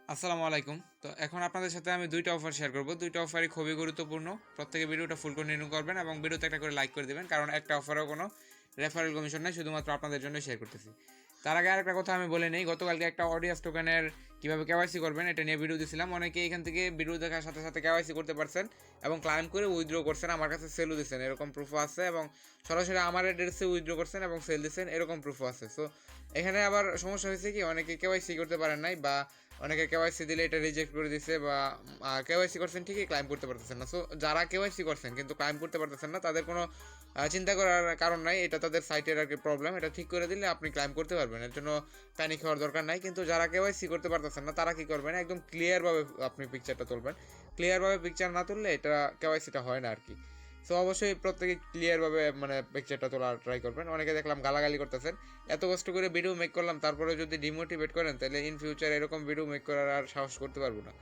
আসসালামু আলাইকুম। তো এখন আপনাদের সাথে আমি ২ টা অফার শেয়ার করব। ২ টা অফারই খুবই গুরুত্বপূর্ণ। প্রত্যেকে ভিডিওটা ফুল কন্টিনিউ করবেন এবং ভিডিওতে একটা করে লাইক করে দিবেন। কারণ একটা অফারেও কোনো রেফারেল কমিশন নাই, শুধুমাত্র আপনাদের জন্যই শেয়ার করতেছি। তার আগে আরেকটা কথা আমি বলে নেই, গতকালকে একটা অডিয়াস টোকেনের কীভাবে কেওয়াইসি করবেন এটা নিয়ে ভিডিও দিয়েছিলাম। অনেকে এখান থেকে ভিডিও দেখার সাথে সাথে কেওয়াইসি করতে পারছেন এবং ক্লাইম করে উইথড্র করছেন, আমার কাছে সেলও দিচ্ছেন, এরকম প্রুফও আছে। এবং সরাসরি আমার অ্যাড্রেসে উইথড্র করছেন এবং সেল দিচ্ছেন, এরকম প্রুফও আছে। সো এখানে আবার সমস্যা হয়েছে কি, অনেকে কেওয়াইসি করতে পারেন নাই, বা অনেকে কেওয়াইসি দিলে এটা রিজেক্ট করে দিছে, বা কেওয়াইসি করছেন ঠিকই ক্লাইম করতে পারতেছেন না। সো যারা কেওয়াইসি করছেন কিন্তু ক্লাইম করতে পারতেছেন না, তাদের কোনো চিন্তা করার কারণ নাই। এটা তাদের সাইটের আর কি প্রবলেম। এটা ঠিক করে দিলে আপনি ক্লাইম করতে পারবেন, এর জন্য প্যানিক হওয়ার দরকার নাই। কিন্তু যারা কেওয়াইসি করতে পারতেছেন না, তারা কী করবেন, একদম ক্লিয়ারভাবে আপনি পিকচারটা তুলবেন। ক্লিয়ারভাবে পিকচার না তুললে এটা কেওয়াইসিটা হয় না আর কি। সো অবশ্যই প্রত্যেকে ক্লিয়ারভাবে মানে পিকচারটা তোলার ট্রাই করবেন। অনেকে দেখলাম গালাগালি করতেছেন, এত কষ্ট করে ভিডিও মেক করলাম তারপরে যদি ডিমোটিভেট করেন, তাহলে ইন ফিউচার এরকম ভিডিও মেক করার আর সাহস করতে পারবো না।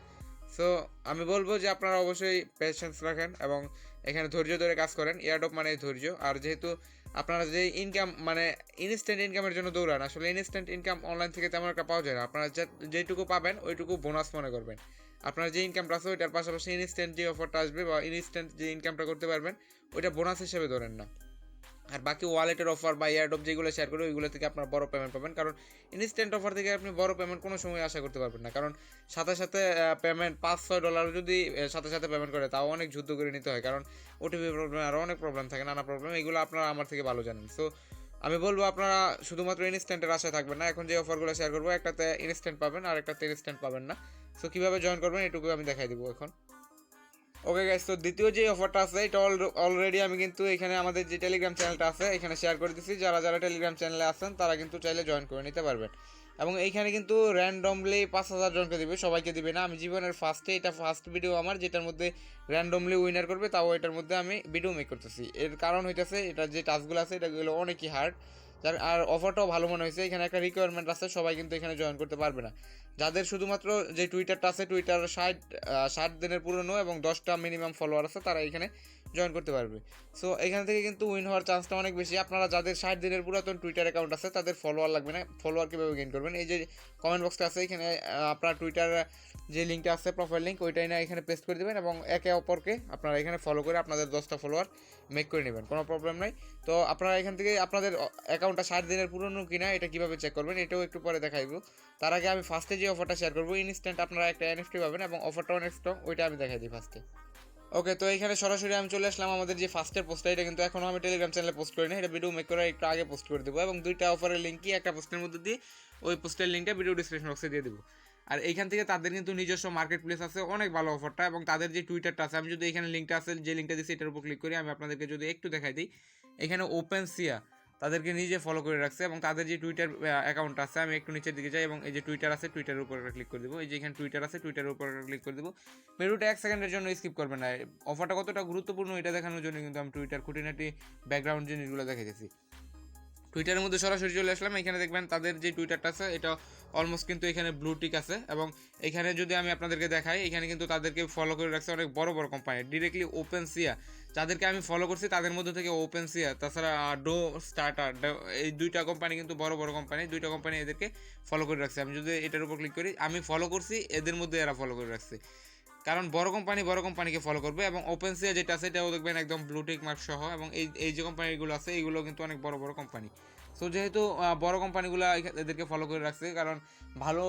সো আমি বলবো যে আপনারা অবশ্যই পেশেন্স রাখেন এবং এখানে ধৈর্য ধরে কাজ করেন। এয়ারড্রপ মানে ধৈর্য। আর যেহেতু আপনারা যে ইনকাম মানে ইনস্ট্যান্ট ইনকামের জন্য দৌড়ান, আসলে ইনস্ট্যান্ট ইনকাম অনলাইন থেকে তেমন একটা পাওয়া যায় না। আপনারা যেটুকু পাবেন ওইটুকু বোনাস মনে করবেন। আপনার যে ইনকামটা আছে ওইটার পাশাপাশি ইনস্ট্যান্ট যে অফারটা আসবে বা ইনস্ট্যান্ট যে ইনকামটা করতে পারবেন, ওইটা বোনাস হিসেবে ধরেন না। আর বাকি ওয়ালেটের অফার বা এয়ারড্রপ যেগুলো শেয়ার করে ওইগুলো থেকে আপনার বড় পেমেন্ট পাবেন। কারণ ইনস্ট্যান্ট অফার থেকে আপনি বড় পেমেন্ট কোনো সময় আশা করতে পারবেন না। কারণ সাথে সাথে পেমেন্ট $5-6 যদি সাথে সাথে পেমেন্ট করে, তাও অনেক যুদ্ধ করে নিতে হয়। কারণ ওটিপি প্রবলেম, আরও অনেক প্রবলেম থাকে, নানা প্রবলেম। এগুলো আপনারা আমার থেকে ভালো জানেন। সো আমি বলবো আপনারা শুধুমাত্র ইনস্ট্যান্টের আশায় থাকবেন না। এখন যে অফারগুলো শেয়ার করবো, একটাতে ইনস্ট্যান্ট পাবেন আর একটাতে ইনস্ট্যান্ট পাবেন না। সো কীভাবে জয়েন করবেন এটুকু আমি দেখাই দেবো এখন। ওকে গাইস, তো দ্বিতীয় যে অফারটা আছে এটা অলরেডি আমি কিন্তু এখানে আমাদের যে টেলিগ্রাম চ্যানেলটা আছে এখানে শেয়ার করে দিচ্ছি। যারা যারা টেলিগ্রাম চ্যানেলে আছেন তারা কিন্তু চাইলে জয়েন করে নিতে পারবেন। এবং এইখানে কিন্তু র্যান্ডমলি 5,000 জনকে দিবে, সবাইকে দিবে না। আমি জীবনের ফার্স্টে, এটা ফার্স্ট ভিডিও আমার যেটার মধ্যে র্যান্ডমলি উইনার করবে, তাও এটার মধ্যে আমি ভিডিও মেক করতেছি। এর কারণ হইতেছে এটা যে টাস্কগুলো আছে এটাগুলো অনেকই হার্ড। যার আর অফারটাও ভালো মনে হয়েছে। এখানে একটা রিকোয়ারমেন্ট আছে, সবাই কিন্তু এখানে জয়েন করতে পারবে না। যাদের শুধুমাত্র যে টুইটারটা আছে, টুইটার 60 দিনের পুরনো এবং 10টা মিনিমাম ফলোয়ার আছে, তারা এখানে জয়েন করতে পারবে। সো এখান থেকে কিন্তু উইন হওয়ার চান্সটা অনেক বেশি। আপনারা যাদের 60 দিনের পুরাতন টুইটার অ্যাকাউন্ট আছে তাদের ফলোয়ার লাগবে না। ফলোয়ার কীভাবে গেইন করবেন, এই যে কমেন্ট বক্সটা আছে এখানে আপনার টুইটার যে লিঙ্কটা আছে, প্রোফাইল লিঙ্ক, ওইটাই না এখানে পেস্ট করে দেবেন এবং একে অপরকে আপনারা এখানে ফলো করে আপনাদের 10টা ফলোয়ার মেক করে নেবেন, কোনো প্রবলেম নাই। তো আপনারা এখান থেকে আপনাদের অ্যাকাউন্টটা 60 দিনের পুরনো কিনা এটা কীভাবে চেক করবেন এটাও একটু পরে দেখাইব। তার আগে আমি ফার্স্টে যে অফারটা শেয়ার করবো, ইনস্ট্যান্ট আপনারা একটা এনএফটি পাবেন এবং অফারটা অনেক স্ট্রং, ওইটা আমি দেখাই দিই ফার্স্টে। ওকে, তো এখানে সরাসরি আমি চলে আসলাম আমাদের যে ফার্স্টের পোস্টটা। এটা কিন্তু এখনও আমি টেলিগ্রাম চ্যানেলে পোস্ট করিনি, এটা ভিডিও মেক করে একটু আগে পোস্ট করে দেবো এবং 2টা অফারের লিঙ্কই একটা পোস্টের মধ্যে দিয়ে ওই পোস্টের লিঙ্কটা ভিডিও ডিসক্রিপশন বক্সে দিয়ে দেবো। আর এইখান থেকে তাদের কিন্তু নিজস্ব মার্কেট প্লেস আছে, অনেক ভালো অফারটা। এবং তাদের যে টুইটারটা আছে, আমি যদি এখানে লিঙ্কটা আছে, যে লিঙ্কটা দিচ্ছি এটার উপর ক্লিক করি, আমি আপনাদেরকে যদি একটু দেখাই দিই, এখানে ওপেন সিয়া তাদেরকে নিজে ফলো করে রাখছে এবং তাদের যে টুইটার অ্যাকাউন্ট আছে, আমি একটু নিচের দিকে যাই এবং এই যে টুইটার আছে টুইটারের উপর ক্লিক করে দেবো। এই যে এখানে টুইটার আছে টুইটারের উপর ক্লিক করে দেবো। ভিডিওটা 1 সেকেন্ডের জন্য স্কিপ করবেন না। অফারটা কতটা গুরুত্বপূর্ণ এটা দেখানোর জন্য কিন্তু আমি টুইটার খুঁটিনাটি ব্যাকগ্রাউন্ড জিনিসগুলো দেখাইতেছি। টুইটারের মধ্যে সরাসরি চলে আসলাম। এখানে দেখবেন তাদের যে টুইটারটা আছে এটা অলমোস্ট কিন্তু এখানে ব্লু টিক আছে এবং এখানে যদি আমি আপনাদেরকে দেখাই, এখানে কিন্তু তাদেরকে ফলো করে রাখছে অনেক বড় বড় কোম্পানি। ডিরেক্টলি ওপেন সিয়া যাদেরকে আমি ফলো করছি তাদের মধ্যে থেকে ওপেন সিয়া, তাছাড়া ডো স্টার্টার, এই 2টা কোম্পানি কিন্তু বড় বড় কোম্পানি। 2টা কোম্পানি এদেরকে ফলো করে রাখছে। আমি যদি এটার উপর ক্লিক করি, আমি ফলো করছি, এদের মধ্যে এরা ফলো করে রাখছে। কারণ বড় কোম্পানিকে ফলো করবে। এবং ওপেন সিয়া যেটা আছে এটাও দেখবেন একদম ব্লুটিক মার্ক সহ। এবং এই যে কোম্পানিগুলো আছে এইগুলো কিন্তু অনেক বড় বড় কোম্পানি। সো যেহেতু বড় কোম্পানিগুলো এদেরকে ফলো করে রাখছে, কারণ ভালো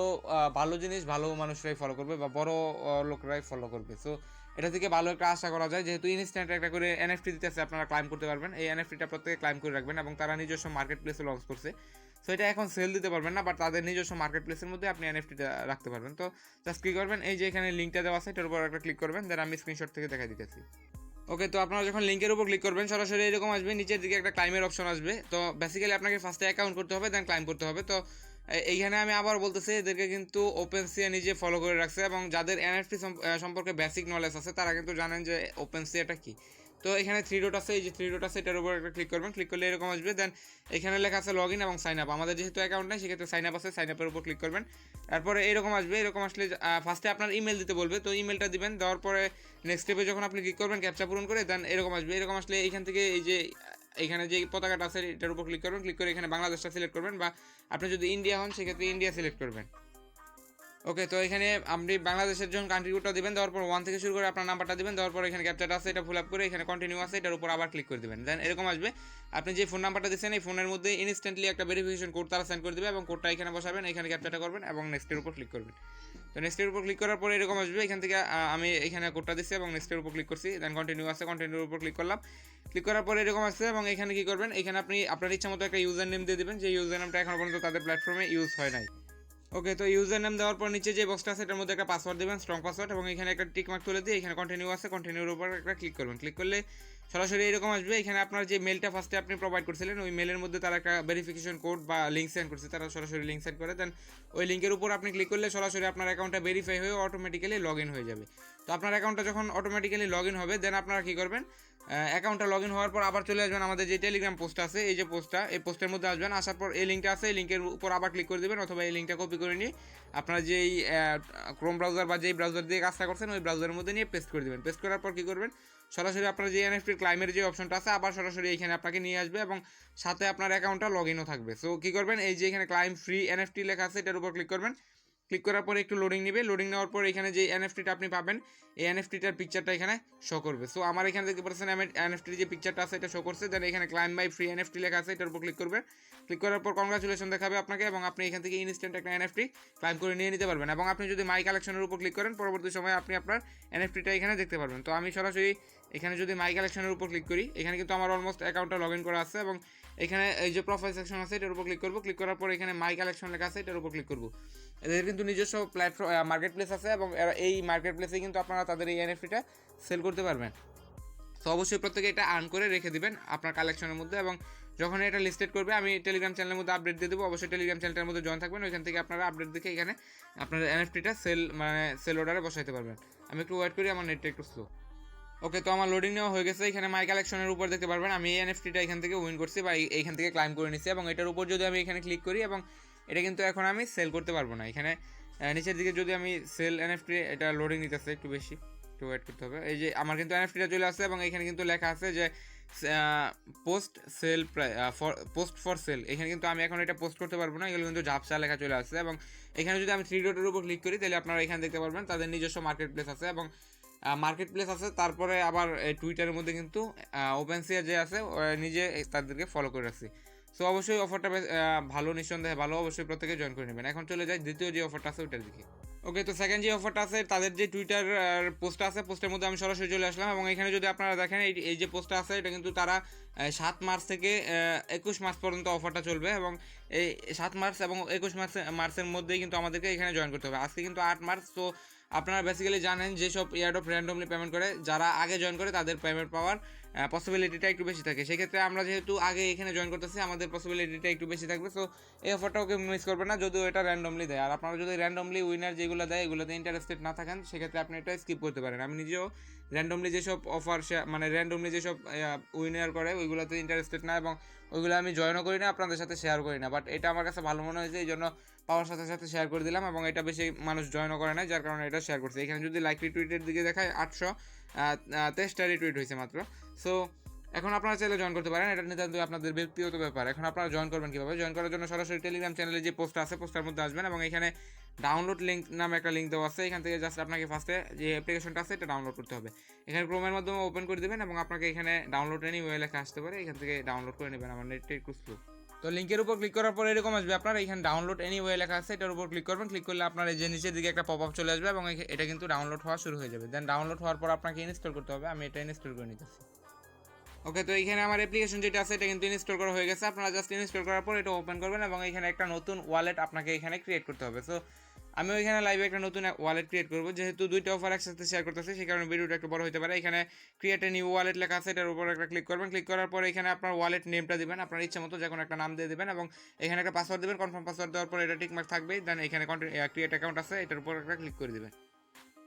ভালো জিনিস ভালো মানুষরাই ফলো করবে বা বড় লোকরাই ফলো করবে। সো এটা থেকে ভালো একটা আশা করা যায়। যেহেতু ইনস্ট্যান্ট একটা করে এনএফটি দিতেছে, আপনারা ক্লাইম করতে পারবেন। এই এনএফটিটা প্রত্যেকে ক্লাইম করে রাখবেন এবং তারা নিজস্ব মার্কেট প্লেসে লঞ্চ করছে। সো এটা এখন সেল দিতে পারবেন না, বাট তাদের নিজস্ব মার্কেট প্লেসের মধ্যে আপনি এনএফটিটা রাখতে পারবেন। তো জাস্ট কী করবেন, এই যে এখানে লিঙ্কটা দেওয়া আছে এটার উপর একটা ক্লিক করবেন, দেন আমি স্ক্রিনশট থেকে দেখা দিতেছি। ওকে, তো আপনারা যখন লিঙ্কের উপর ক্লিক করবেন সরাসরি এরকম আসবে, নিচের দিকে একটা ক্লাইমের অপশন আসবে। তো বেসিক্যালি আপনাকে ফার্স্টে অ্যাকাউন্ট করতে হবে, দেন ক্লাইম করতে হবে। তো এইখানে আমি আবার বলতেছি, এদেরকে কিন্তু ওপেন সিয়া নিজে ফলো করে রাখছে এবং যাদের এনএফটি সম্পর্কে বেসিক নলেজ আছে তারা কিন্তু জানেন যে ওপেন সিয়াটা কী। তো এখানে 3 ডট আছে, এই যে 3 ডট আছে এটার উপর একটা ক্লিক করবেন, ক্লিক করলে এরকম আসবে। দেন এখানে লেখা আছে লগ ইন এবং সাইন আপ। আমাদের যেহেতু অ্যাকাউন্ট নেই সেক্ষেত্রে সাইন আপ আছে, সাইন আপের উপর ক্লিক করবেন। তারপরে এরকম আসবে, এরকম আসলে ফার্স্টে আপনার ইমেল দিতে বলবে, তো ইমেলটা দিবেন। দেওয়ার পরে নেক্সট স্টেপে যখন আপনি ক্লিক করবেন ক্যাপচা পূরণ করে, দেন এরকম আসবে। এরকম আসলে এইখান থেকে এই যে এখানে যে পতাকাটা আছে এটার উপর ক্লিক করবেন, ক্লিক করে এখানে বাংলাদেশটা সিলেক্ট করবেন, বা আপনি যদি ইন্ডিয়া হন সেক্ষেত্রে ইন্ডিয়া সিলেক্ট করবেন। ওকে, তো এখানে আপনি বাংলাদেশের যখন কান্ট্রি কোডটা দিবেন, দেওয়ার পর 1 থেকে শুরু করে আপনার নাম্বারটা দিবেন, দেওয়ার পর এখানে ক্যাপচাটা আছে এটা ফুল আপ করে এখানে কন্টিনিউ আছে এটার উপর আবার ক্লিক করে দিবেন। দেন এরকম আসবে, আপনি যে ফোন নাম্বারটা দিচ্ছেন এই ফোনের মধ্যে ইনস্ট্যান্টলি একটা ভেরিফিকেশন কোড তারা সেন্ড করে দেবে এবং কোডটা এখানে বসাবেন, এখানে ক্যাপচাটা করবেন এবং নেক্সটের উপর ক্লিক করবেন। তো নেক্সটের উপর ক্লিক করার পরে এরকম আসবে, এখান থেকে আমি এখানে কোডটা দিচ্ছি এবং নেক্সটের উপর ক্লিক করছি, দেন কন্টিনিউ আছে কন্টিনিউর উপর ক্লিক করলাম। ক্লিক করার পরে এরকম আসছে এবং এখানে কী করবেন, এখানে আপনি আপনার ইচ্ছা মতো একটা ইউজার নেম দিয়ে দেবেন, যে ইউজার নেমটা এখনো পর্যন্ত তাদের প্ল্যাটফর্মে ইউজ হয় নাই। ওকে, তো ইউজার নেম দেওয়ার পর নিচে যে বক্সটা আছে এটার মধ্যে একটা পাসওয়ার্ড দেবেন, স্ট্রং পাসওয়ার্ড, এবং এখানে একটা টিক মার্ক তুলে দিয়ে এখানে কন্টিনিউ আছে কন্টিনিউর উপর একটা ক্লিক করবেন। ক্লিক করলে সরাসরি এরকম আসবে, এখানে আপনার যে মেলটা ফার্স্টে আপনি প্রোভাইড করছিলেন ওই মেলের মধ্যে তারা একটা ভেরিফিকেশন কোড বা লিঙ্ক সেন্ড করছে, তারা সরাসরি লিঙ্ক সেন্ড করে দেন। ওই লিঙ্কের উপর আপনি ক্লিক করলে সরাসরি আপনার অ্যাকাউন্টটা ভেরিফাই হয়ে অটোমেটিক্যালি লগ ইন হয়ে যাবে। তো আপনার অ্যাকাউন্টটা যখন অটোমেটিক্যালি লগ ইন হবে দেন আপনারা কী করবেন, অ্যাকাউন্টটা লগ ইন হওয়ার পর আবার চলে আসবেন আমাদের যে টেলিগ্রাম পোস্ট আছে, এই যে পোস্টটা, এই পোস্টের মধ্যে আসবেন, আসার পর এই লিঙ্কটা আছে এই লিঙ্কের উপর আবার ক্লিক করে দেবেন, অথবা এই লিঙ্কটা কপি করে নিয়ে আপনারা যেই ক্রোম ব্রাউজার বা যেই ব্রাউজার দিয়ে কাজটা করছেন ওই ব্রাউজারের মধ্যে নিয়ে পেস্ট করে দেবেন। পেস্ট করার পর কী করবেন, সরাসরি আপনার যে এনএফটির ক্লাইমের যে অপশনটা আছে আবার সরাসরি এখানে আপনাকে নিয়ে আসবে এবং সাথে আপনার অ্যাকাউন্টটা লগ ইনও থাকবে। সো কী করবেন, এই যে এখানে ক্লাইম ফ্রি এনএফটি লেখা আছে এটার উপর ক্লিক করবেন। ক্লিক করার পরে একটু লোডিং নেবে, লোডিং নেওয়ার পর এখানে যে এনএফটিটা আপনি পাবেন এই এনএফটিটার পিকচারটা এখানে শো করবে। সো আমার এখানে দেখতে পাচ্ছেন এনএফটির যে পিকচারটা আছে এটা শো করছে, দেন এখানে ক্লাইম বাই ফ্রি এনএফটি লেখা আছে এটার উপর ক্লিক করবে। ক্লিক করার পর কংগ্রাচুলেশন দেখাবে আপনাকে এবং আপনি এখান থেকে ইনস্ট্যান্ট একটা এনএফটি ক্লাইম করে নিয়ে নিতে পারবেন। এবং আপনি যদি মাই কালেকশনের উপর ক্লিক করেন পরবর্তী সময় আপনি আপনার এনএফটিটা এখানে দেখতে পারবেন। তো আমি সরাসরি এখানে যদি মাই কালেকশনের উপর ক্লিক করি, এখানে কিন্তু আমার অলমোস্ট অ্যাকাউন্টটা লগ ইন করা আছে এবং এখানে এই যে প্রোফাইল সেকশন আছে এটার উপর ক্লিক করবো। ক্লিক করার পর এখানে মাই কালেকশন লেখা আছে এটার উপর ক্লিক করবো। এদের কিন্তু নিজস্ব প্ল্যাটফর্ম মার্কেট প্লেস আছে এবং এই মার্কেট প্লেসে কিন্তু আপনারা তাদের এই এনএফটিটা সেল করতে পারবেন। তো অবশ্যই প্রত্যেকে এটা আর্ন করে রেখে দিবেন আপনার কালেকশনের মধ্যে, এবং যখন এটা লিস্টেড করবে আমি টেলিগ্রাম চ্যানেলের মধ্যে আপডেট দিয়ে দেবো, অবশ্যই টেলিগ্রাম চ্যানেলটার মধ্যে জয়েন থাকবেন, ওইখান থেকে আপনারা আপডেট দেখে এখানে আপনার এনএফটিটা সেল অর্ডারে বসাইতে পারবেন। আমি একটু ওয়েট করি, আমার নেটটা একটু স্লো। ওকে, তো আমার লোডিং নেওয়া হয়ে গেছে, এখানে মাই কালেকশনের উপর দেখতে পারবেন আমি এই এনএফটিটা এখান থেকে উইন করছি বা এইখান থেকে ক্লাইম করে নিচ্ছি, এবং এটার উপর যদি আমি এখানে ক্লিক করি এবং এটা কিন্তু এখন আমি সেল করতে পারবো না। এখানে নিচের দিকে যদি আমি সেল এনএফটি, এটা লোডিং নিতেছে একটু বেশি, একটু ওয়েট করতে হবে। এই যে আমার কিন্তু এনএফটিটা চলে আসছে এবং এখানে কিন্তু লেখা আছে যে post sale post for sale. এখানে কিন্তু আমি এখন এটা পোস্ট করতে পারবো না, এগুলো কিন্তু ঝাপসা লেখা চলে আসছে। এবং এখানে যদি আমি 3 ডটের উপর ক্লিক করি তাহলে আপনারা এখানে দেখতে পারবেন তাদের নিজস্ব মার্কেট প্লেস আছে এবং মার্কেট প্লেস আছে। তারপরে আবার টুইটারের মধ্যে কিন্তু ওপেনসিয়া যে আছে নিজে তাদেরকে ফলো করে রাখছি। সো অবশ্যই অফারটা ভালো, নিঃসন্দেহে ভালো, অবশ্যই প্রত্যেকে জয়েন করে নেবেন। এখন চলে যায় দ্বিতীয় যে অফারটা আছে ওইটার দিকে। ওকে, তো সেকেন্ড যে অফারটা আছে তাদের যে টুইটার পোস্ট আছে, পোস্টের মধ্যে আমি সরাসরি চলে আসলাম এবং এখানে যদি আপনারা দেখেন এই যে পোস্টটা আছে এটা কিন্তু তারা 7 মার্চ থেকে 21 মার্চ পর্যন্ত অফারটা চলবে এবং এই 7 মার্চ এবং 21 মার্চের মধ্যেই কিন্তু আমাদেরকে এখানে জয়েন করতে হবে। আজকে কিন্তু 8 মার্চ। তো আপনারা বেসিক্যালি জানেন যেসব এয়ারড্রপ র্যান্ডমলি পেমেন্ট করে, যারা আগে জয়েন করে তাদের পেমেন্ট পাওয়ার পসিবিলিটিটা একটু বেশি থাকে। সেক্ষেত্রে আমরা যেহেতু আগে এখানে জয়েন করতেছি আমাদের পসিবিলিটিটা একটু বেশি থাকবে। সো এই অফারটাকে মিস করবে না, যদিও এটা র্যান্ডমলি দেয়। আর আপনারা যদি র্যান্ডমলি উইনার যেগুলো দেয় এগুলোতে ইন্টারেস্টেড না থাকেন সেক্ষেত্রে আপনি এটা স্কিপ করতে পারেন। আমি নিজেও র্যান্ডমলি যেসব অফার মানে র্যান্ডমলি যেসব উইনার করে ওইগুলোতে ইন্টারেস্টেড না এবং ওইগুলো আমি জয়েনও করি না, আপনাদের সাথে শেয়ার করি না। বাট এটা আমার কাছে ভালো মনে হয়েছে, এই জন্য পাওয়ার সাথে সাথে শেয়ার করে দিলাম এবং এটা বেশি মানুষ জয়েনও করে না, যার কারণে এটা শেয়ার করছে। এখানে যদি লাইক রিটুইটের দিকে দেখায় 823টা রিটুইট হয়েছে মাত্র। সো এখন আপনারা চাইলে জয়েন করতে পারেন, এটা নিতান্ত আপনাদের ব্যক্তিগত ব্যাপার। এখন আপনারা জয়েন করবেন কীভাবে, জয়েন করার জন্য সরাসরি টেলিগ্রাম চ্যানেলে যে পোস্ট আছে পোস্টার মধ্যে আসবেন এবং এখানে ডাউনলোড লিঙ্ক নামে একটা লিঙ্ক দেওয়া আছে, এখান থেকে জাস্ট আপনাকে ফার্স্টে যে অ্যাপ্লিকেশনটা আছে এটা ডাউনলোড করতে হবে। এখানে ক্রোমের মাধ্যমে ওপেন করে দেবেন এবং আপনাকে এখানে ডাউনলোড এনিওয়ে লেখা আসতে পারে, এখান থেকে ডাউনলোড করে নেবেন। আমার নেটটা একটু স্লো। তো লিঙ্কের উপর ক্লিক করার পর এরকম আসবে, আপনারা এখানে ডাউনলোড এনিওয়ে লেখা আছে এটার উপর ক্লিক করবেন। ক্লিক করলে আপনার এই যে নিচের দিকে একটা পপ আপ চলে আসবে এবং এটা কিন্তু ডাউনলোড হওয়া শুরু হয়ে যাবে। দেন ডাউনলোড হওয়ার পর আপনাকে ইনস্টল করতে হবে, আমি এটা ইনস্টল করে নিতেছি। ওকে, তো এখানে আমার অ্যাপ্লিকেশন যেটা আছে এটা কিন্তু ইনস্টল করা হয়ে গেছে। আপনারা জাস্ট ইনস্টল করার পর এটা ওপেন করবেন এবং এখানে একটা নতুন ওয়ালেট আপনাকে এখানে ক্রিয়েট করতে হবে। সো আমি ওইখানে লাইভে একটা নতুন ওয়ালেট ক্রিয়েট করবো, যেহেতু দুইটা অফার একসাথে শেয়ার করতেছি সেই কারণে ভিডিওটা একটু বড় হতে পারে। এখানে ক্রিয়েট এ নিউ ওয়ালেট লেখা আছে এটার উপর একটা ক্লিক করবেন। ক্লিক করার পর এখানে আপনার ওয়ালেট নেমটা দিবেন, আপনার ইচ্ছা মতো যে কোনো একটা নাম দিয়ে দেবেন এবং এখানে একটা পাসওয়ার্ড দেবেন। কনফার্ম পাসওয়ার্ড দেওয়ার পর এটা টিকমার্ক থাকবে, দেন এখানে ক্রিয়েট অ্যাকাউন্ট আছে এটার উপর একটা ক্লিক করে দেবেন।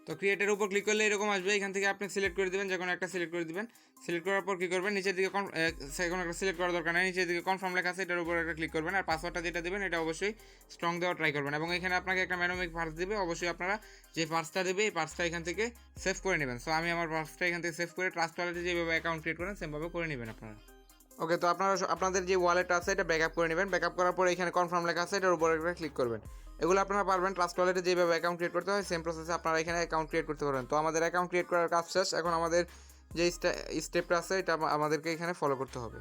তো ক্রিয়েটের উপর ক্লিক করলে এরকম আসবে, এখান থেকে আপনি সিলেক্ট করে দেবেন, যে কোনো একটা সিলেক্ট করে দেবেন। সিলেক্ট করার পর কী করবেন, নিচের দিকে কোনো একটা সিলেক্ট করার দরকার নেই, নিচের দিকে কনফার্ম লেখা আছে এটার উপর একটা ক্লিক করবেন। আর পাসওয়ার্ডটা যেটা দেবেন এটা অবশ্যই স্ট্রং দেওয়া ট্রাই করবেন এবং এখানে আপনাকে একটা ম্যানোমিক পার্স দেবে, অবশ্যই আপনারা যে পার্সটা দেবে এই পার্সটা এখান থেকে সেভ করে নেবেন। সো আমি আমার পার্সটা এখান থেকে সেভ করে ট্রাস্ট ওয়ালেটে যেভাবে অ্যাকাউন্ট ক্রিয়েট করেন সেমভাবে করে নেবেন আপনারা। ওকে, তো আপনারা আপনাদের যে ওয়ালেটটা আছে এটা ব্যাকআপ করে নেবেন। ব্যাকআপ করার পরে এখানে কনফার্ম লেখা আছে এটার উপর একটা ক্লিক করবেন। এগুলো আপনারা পারবেন ট্রাস্ট ওয়ালেটে যেভাবে অ্যাকাউন্ট ক্রিয়েট করতে হয় সেম প্রসেসে আপনারা এখানে অ্যাকাউন্ট ক্রিয়েট করতে পারবেন। তো আমাদের অ্যাকাউন্ট ক্রিয়েট করার কাজ শেষ, এখন আমাদের যে স্টেপটা আছে এটা আমাদেরকে এখানে ফলো করতে হবে।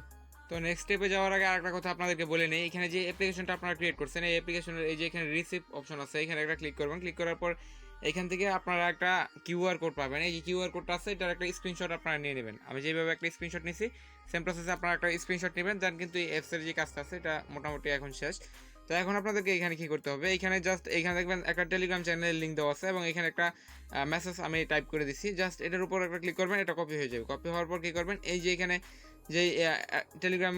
তো নেক্সট স্টেপে যাওয়ার আগে আরেকটা কথা আপনাদেরকে বলে নেই, এখানে যে অ্যাপ্লিকেশনটা আপনারা ক্রিয়েট করছেন এই অ্যাপ্লিকেশনের এই যে এখানে রিসিভ অপশন আছে এখানে একটা ক্লিক করবেন। ক্লিক করার পর এখান থেকে আপনারা একটা কিউআর কোড পাবেন। এই যে কিউআর কোডটা আছে এটার একটা স্ক্রিনশট আপনারা নিয়ে নেবেন। আমি যেভাবে একটা স্ক্রিনশট নিয়েছি সেম প্রসেসে আপনারা একটা স্ক্রিনশট নেবেন, দেন কিন্তু এই অ্যাপসের যে কাজটা আছে এটা মোটামুটি এখন শেষ। তো এখন আপনাদেরকে এখানে কী করতে হবে, এখানে জাস্ট এখানে দেখবেন একটা টেলিগ্রাম চ্যানেলের লিঙ্ক দেওয়া আছে এবং এখানে একটা মেসেজ আমি টাইপ করে দিচ্ছি। জাস্ট এটার উপর একটা ক্লিক করবেন, এটা কপি হয়ে যাবে। কপি হওয়ার পর কী করবেন, এই যে এখানে যে টেলিগ্রাম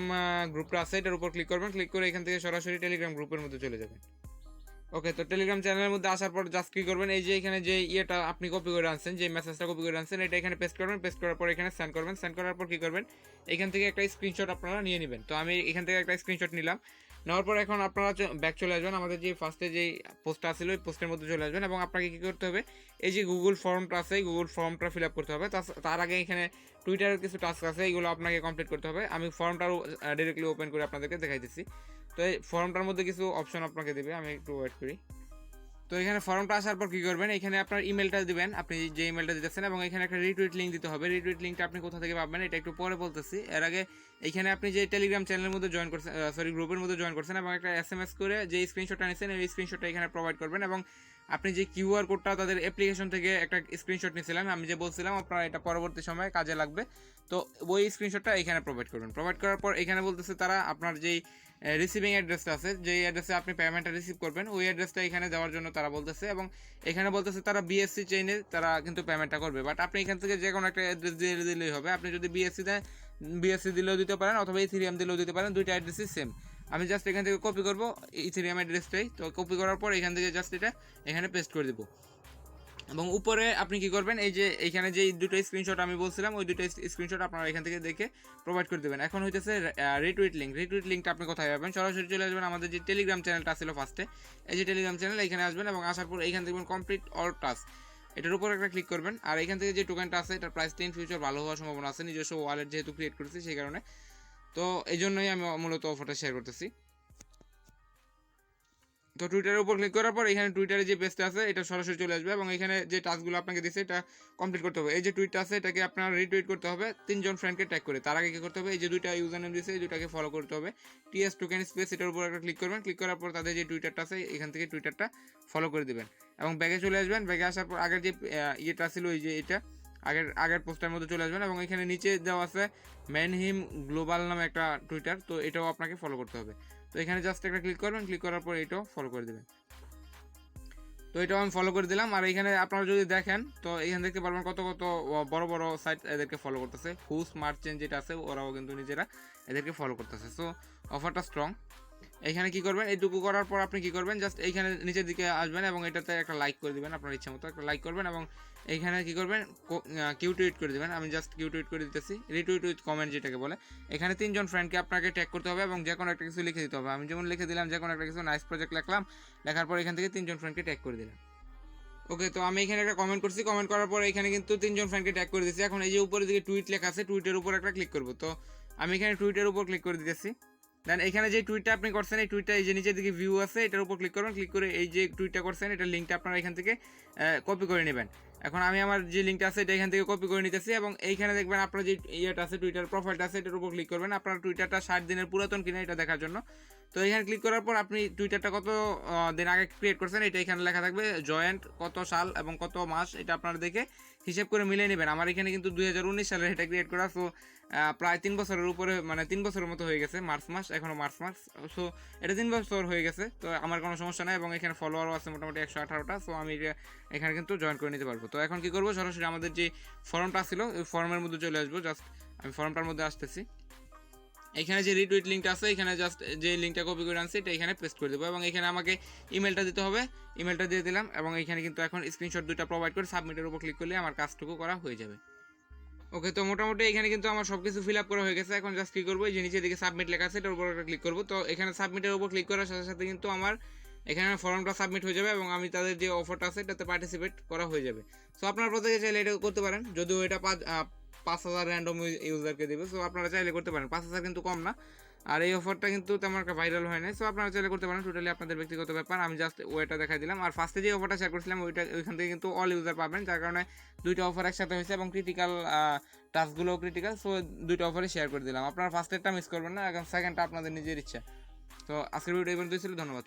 গ্রুপটা আছে এটার উপর ক্লিক করবেন। ক্লিক করে এখান থেকে সরাসরি টেলিগ্রাম গ্রুপের মধ্যে চলে যাবেন। ওকে, তো টেলিগ্রাম চ্যানেলের মধ্যে আসার পর জাস্ট কী করবেন, এই যে এখানে যে ইয়েটা আপনি কপি করে আনছেন, যে মেসেজটা কপি করে আনছেন এটা এখানে পেস্ট করবেন। পেস্ট করার পর এখানে সেন্ড করবেন। সেন্ড করার পর কী করবেন, এখান থেকে একটা স্ক্রিনশট আপনারা নিয়ে নেবেন। তো আমি এখান থেকে একটা স্ক্রিনশট নিলাম। নেওয়ার পর এখন আপনারা ব্যাক চলে আসবেন, আমাদের যে ফার্স্টে যে পোস্টটা ছিল ওই পোস্টের মধ্যে চলে আসবেন এবং আপনাকে কী করতে হবে, এই যে গুগল ফর্মটা আছে গুগল ফর্মটা ফিল আপ করতে হবে। তার আগে এখানে টুইটারের কিছু টাস্ক আছে এইগুলো আপনাকে কমপ্লিট করতে হবে। আমি ফর্মটাও ডিরেক্টলি ওপেন করে আপনাদেরকে দেখাইতেছি। তো এই ফর্মটার মধ্যে কিছু অপশন আপনাকে দেবে, আমি একটু ওয়েট করি। তো এখানে ফর্মটা আসার পর কী করবেন, এখানে আপনার ইমেলটা দিবেন, আপনি যে ইমেলটা দিতেছেন এবং এখানে একটা রিটুইট লিঙ্ক দিতে হবে। রিটুইট লিঙ্কটা আপনি কোথা থেকে পাবেন এটা একটু পরে বলতেছি। এর আগে এখানে আপনি যে টেলিগ্রাম চ্যানেলের মধ্যে জয়েন করছেন, গ্রুপের মধ্যে জয়েন করছেন এবং একটা এসএমএস করে যে স্ক্রিনশটটা নিয়েছেন এই স্ক্রিনশটটা এখানে প্রোভাইড করবেন এবং আপনি যে কিউআর কোডটা তাদের অ্যাপ্লিকেশন থেকে একটা স্ক্রিনশট নিয়েছিলাম, আমি যে বলছিলাম আপনারা এটা পরবর্তী সময়ে কাজে লাগবে, তো ওই স্ক্রিনশটটা এখানে প্রোভাইড করবেন। প্রোভাইড করার পর এখানে বলতেছে তারা আপনার যেই রিসিভিং অ্যাড্রেসটা আছে, যেই অ্যাড্রেসে আপনি পেমেন্টটা রিসিভ করবেন ওই অ্যাড্রেসটা এখানে দেওয়ার জন্য তারা বলতেছে এবং এখানে বলতেছে তারা বিএসসি চেইনে তারা কিন্তু পেমেন্টটা করবে। বাট আপনি এখান থেকে যে কোনো একটা অ্যাড্রেস দিয়ে দিলেই হবে। আপনি যদি বিএসসি দিলেও দিতে পারেন অথবা ইথেরিয়াম দিলেও দিতে পারেন, দুইটা অ্যাড্রেসই সেম। আমি জাস্ট এখান থেকে কপি করবো ইথেরিয়াম অ্যাড্রেসটাই। তো কপি করার পর এখান থেকে জাস্ট এটা এখানে পেস্ট করে দেবো এবং উপরে আপনি কি করবেন, এই যে এইখানে যে দুটো স্ক্রিনশট আমি বলছিলাম ওই দুটো স্ক্রিনশট আপনারা এখান থেকে দেখে প্রোভাইড করে দেবেন। এখন হইতেছে রিটুইট লিঙ্ক। রিটুইট লিঙ্কটা আপনি কোথায় পাবেন, সরাসরি চলে আসবেন আমাদের যে টেলিগ্রাম চ্যানেলটা ছিল ফার্স্টে, এই যে টেলিগ্রাম চ্যানেল এখানে আসবেন এবং আসার পর এইখান দেখবেন কমপ্লিট অল টাস্ক, এটার উপর একটা ক্লিক করবেন। আর এখান থেকে যে টোকেনটা আছে এটার প্রাইস ইন ফিউচার ভালো হওয়ার সম্ভাবনা আছে, নিজস্ব ওয়ালেট যেহেতু ক্রিয়েট করেছি সেই কারণে। তো এই জন্যই আমি মূলত অফারটা শেয়ার করতেছি। তো টুইটারের উপর ক্লিক করার পর এখানে টুইটারে যে পেজটা আছে এটা সরাসরি চলে আসবে এবং এখানে যে টাস্কগুলো আপনাকে দিচ্ছে এটা কমপ্লিট করতে হবে। এই যে টুইটটা আছে এটাকে আপনার রিটুইট করতে হবে 3 জন ফ্রেন্ডকে ট্যাগ করে। তার আগে কী করতে হবে, এই যে দুইটা ইউজার নেম দিচ্ছে এই দুটাকে ফলো করতে হবে। TokenSpace এটার উপর একটা ক্লিক করবেন। ক্লিক করার পর তাদের যে টুইটারটা আছে এখান থেকে টুইটারটা ফলো করে দেবেন এবং ব্যাগে চলে আসবেন। ব্যাগে আসার পর আগের যে ইয়েটা ছিল ওই যে এটা আগের পোস্টের মধ্যে চলে আসবেন এবং এখানে নিচে দেওয়া আছে ম্যানহিম গ্লোবাল নামে একটা টুইটার, তো এটাও আপনাকে ফলো করতে হবে। তো এখানে জাস্ট একটা ক্লিক করবেন, ক্লিক করার পর এটাও ফলো করে দেবেন। তো এটাও আমি ফলো করে দিলাম। আর এখানে আপনারা যদি দেখেন তো এখানে দেখতে পারবেন কত কত বড় বড় সাইট এদেরকে ফলো করতেছে। হুস মার্চেন্ট যেটা আছে ওরাও কিন্তু নিজেরা এদেরকে ফলো করতেছে। সো অফারটা স্ট্রং। এখানে কি করবেন, এইটুকু করার পর আপনি কি করবেন, জাস্ট এইখানে নিচের দিকে আসবেন এবং এটাতে একটা লাইক করে দিবেন, আপনার ইচ্ছা মতো একটা লাইক করবেন এবং এইখানে কি করবেন কিউ টুইট করে দিবেন। আমি জাস্ট কিউ টুইট করে দিতেছি, রিটুইট উইথ কমেন্ট যেটাকে বলে। এখানে 3 জন ফ্রেন্ডকে আপনাকে ট্যাগ করতে হবে এবং যে কোনো একটা কিছু লিখে দিতে হবে। আমি যেমন লিখে দিলাম যে কোনো একটা কিছু নাইস প্রজেক্ট লিখলাম, লেখার পর এখান থেকে 3 জন ফ্রেন্ডকে ট্যাগ করে দিলাম। ওকে, তো আমি এখানে একটা কমেন্ট করছি, কমেন্ট করার পর এখানে কিন্তু 3 জন ফ্রেন্ডকে ট্যাগ করে দিয়েছি। এখন এই যে উপরের দিকে টুইট লেখা আছে টুইটের উপর একটা ক্লিক করব। তো আমি এখানে টুইটের উপর ক্লিক করে দিতেছি। দেন এখানে যে টুইটটা আপনি করছেন এই টুইটটা এই যে নিচের দিকে ভিউ আছে এটার উপর ক্লিক করবেন। ক্লিক করে এই যে টুইটটা করছেন এটার লিঙ্কটা আপনারা এখান থেকে কপি করে নেবেন। এখন আমি আমার যে লিঙ্কটা আছে এটা এখান থেকে কপি করে নিতেছি এবং এইখানে দেখবেন আপনার যে ইয়েটা আছে টুইটার প্রোফাইলটা আছে এটার উপর ক্লিক করবেন আপনার টুইটারটা 60 দিনের পুরাতন কিনা এটা দেখার জন্য। তো এখানে ক্লিক করার পর আপনি টুইটারটা কত দিন আগে ক্রিয়েট করছেন এটা এখানে লেখা থাকবে, জয়েন্ট কত সাল এবং কত মাস এটা আপনারা দেখে হিসেব করে মিলিয়ে নেবেন। আমার এখানে কিন্তু 2019 সালে এটা ক্রিয়েট করা, সো প্রায় 3 বছরের উপরে, মানে 3 বছরের মতো হয়ে গেছে, মার্চ মাস, এখনও মার্চ মাস, সো এটা 3 বছর হয়ে গেছে। তো আমার কোনো সমস্যা নাই এবং এখানে ফলোয়ারও আছে মোটামুটি 118টা, সো আমি এখানে কিন্তু জয়েন করে নিতে পারবো। তো এখন কী করবো, সরাসরি আমাদের যে ফর্মটা ছিল ওই ফর্মের মধ্যে চলে আসবো। জাস্ট আমি ফর্মটার মধ্যে আসতেছি, এখানে যে রিটুইট লিঙ্কটা আছে এখানে জাস্ট যে লিঙ্কটা কপি করে আনছি এটা এখানে পেস্ট করে দেবো এবং এখানে আমাকে ইমেলটা দিতে হবে, ইমেলটা দিয়ে দিলাম এবং এখানে কিন্তু এখন স্ক্রিনশট দুটো প্রোভাইড করে সাবমিটের উপর ক্লিক করলে আমার কাজটুকু করা হয়ে যাবে। ওকে, তো মোটামুটি এখানে কিন্তু আমার সব কিছু ফিল আপ করা হয়ে গেছে। এখন জাস্ট কী করবো, এই যে নিচের দিকে সাবমিট লেখা আছে এটার উপর একটা ক্লিক করবো। তো এখানে সাবমিটের উপর ক্লিক করার সাথে সাথে কিন্তু আমার এখানে ফর্মটা সাবমিট হয়ে যাবে এবং আমি তাদের যে অফারটা আছে এটাতে পার্টিসিপেট করা হয়ে যাবে। সো আপনার প্রত্যেকে চাইলে এটা করতে পারেন, যদিও এটা 5,000 র্যান্ডম ইউজারকে দেবে, সো আপনারা চাইলে করতে পারেন। 5,000 কিন্তু কম না, আর এই অফারটা কিন্তু তেমন একটা ভাইরাল হয় না, সো আপনারা চাইলে করতে পারেন, টোটালি আপনাদের ব্যক্তিগত ব্যাপার। আমি জাস্ট ওইটা দেখাই দিলাম। আর ফার্স্টে যে অফারটা শেয়ার করছিলাম ওইখান থেকে কিন্তু অল ইউজার পাবেন, যার কারণে দুইটা অফার একসাথে হয়েছে এবং ক্রিটিক্যাল টাস্কগুলোও ক্রিটিক্যাল, সো দুইটা অফারই শেয়ার করে দিলাম। আপনারা ফার্স্টেরটা মিস করবেন না, এখন সেকেন্ডটা আপনাদের নিজের ইচ্ছা। তো আজকের ভিডিও এই পর্যন্তই ছিল, ধন্যবাদ।